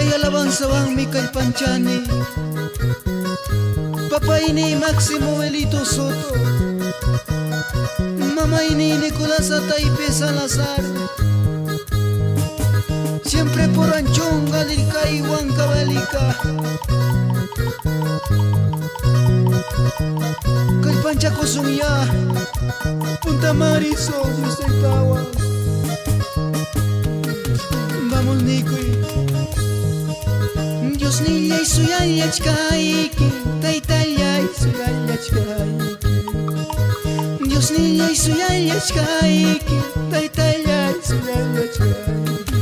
kay alabanzawan mi kay Panchani, papay ni Maximo Elito Soto, mamay ni Nicolás Ataype Salazar, siempre por Anchón, Galilca y Huancavelica, kay Panchaco Sunya, Punta Marisol, Yustaitawa. Vamos Nikoy, Dios niyay suyayachkayki, taytayay suyayachkayki, Dios niyay suyayachkayki, taytayay suyayachkayki.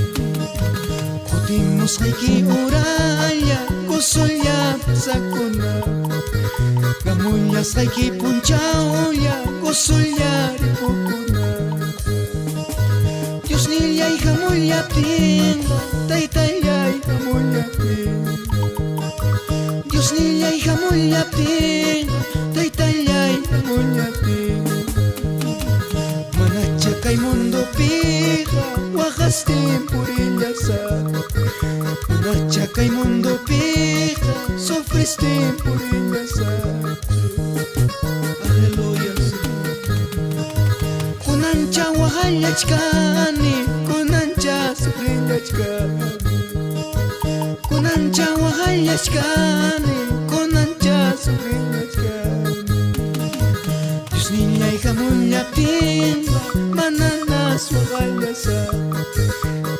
Kutimos kayki uraya, kusulya sakuna, gamulyas kayki punchauya, kusulya ripukuna. Dios niyay hamulyaptin, taytayay hamulyaptin, Dios niyay hamulyaptin, taytayay hamulyaptin. Manatcha kay mundo pija, wakastin purilyasa, manatcha kay mundo pija, sufristin purilyasa. Aleluya. Kunancha wahallachkani, kunancha sufrillachkani, kunancha wahallachkani, kunancha sufrillachkani. Dios niyay hamulyaptin, mananas wahallasa,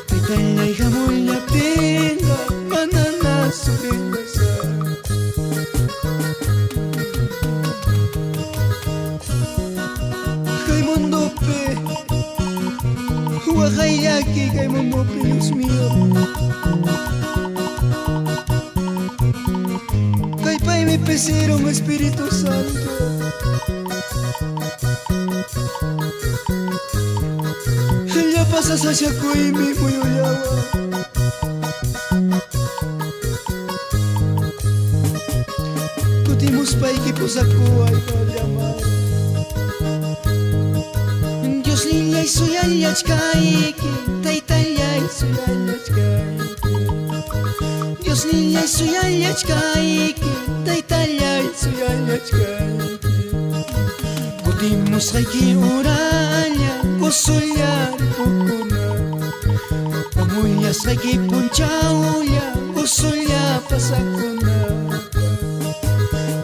taytayay hamulyaptin, mananas sufrillasa. Wakayaki kay Momope, Dios mío, kay Pai mi pesero, mi Espíritu Santo, ya pasa sa Shakuy mi Muyuyawa, kutimos Pai ki po sa kuway palyamay. Dios niyay suyayachkayki, taytayay suyayachkayki, Dios niyay suyayachkayki, taytayay suyayachkayki. Kutimos kayki uraya, kusulya ripukuna, gamulyas kayki punchauya, kusulya pasakuna.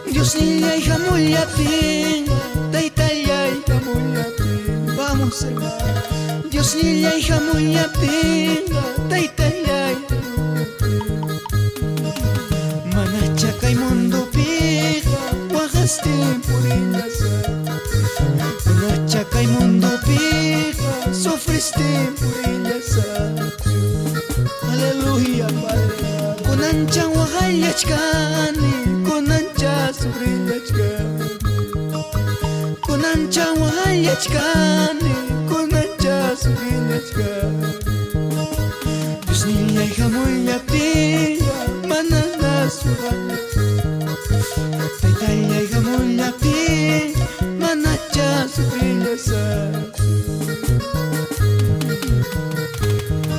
Dios niyay hamulyaptin, taytayay hamulyaptin. Vamos hermano. Dios niyay hamulyaptin, taytayay hamulyaptin. Manatcha kay mundo pija, wakastin purilyasa, manatcha kay mundo pija, sufristin purilyasa. Aleluya Padre. Kunancha wahallachkani, kunancha sufrillachkani, kunancha wahallachkani, kunancha sufrillachkani. Dios niyay hamulyaptin, mananas wahallasa, taytayay hamulyaptin, manatcha sufrillasa.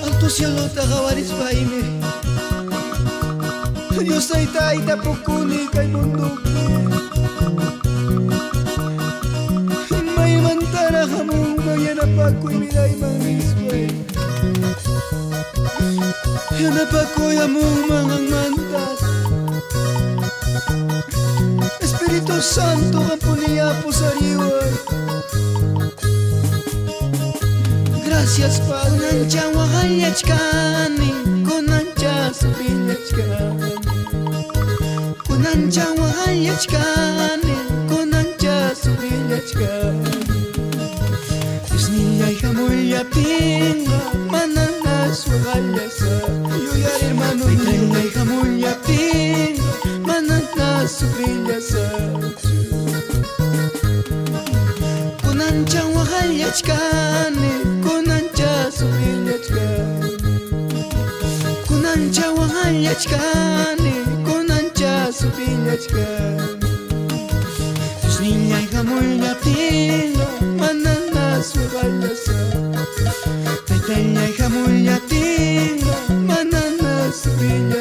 Alto cielo tagawaris paime, Dios taytay tapukuni kay mundo may mantara hamong mayanapakoy miday mangisway, yanapakoy among mga mantas. Espiritu Santo kampuniya po sa riway. Gracias pa. Kunancha wahallachkani, kunancha sufrillachkani, kunancha wahallachkani, kunancha sufrillachkani. Dios niyay hamulyaptin, mananas wahallasa, yuyar hermano, taytayay hamulyaptin, mananas sufrillasa. Kunancha wahallachkani, kunancha sufrillachkani, kunancha wahallachkani, kunancha sufrillachkani. Dios niyay hamulyaptin, mananas wahallasa, taytayay hamulyaptin, mananas sufrillachkani.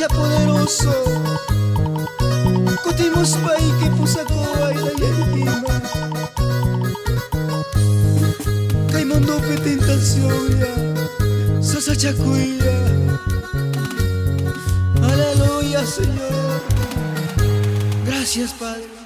Dia poderoso, kutimos paiki po sa kuway na yayima. Kay mundo tentasyon ya, sa sachakuya. Aleluya, Señor. Gracias, Padre.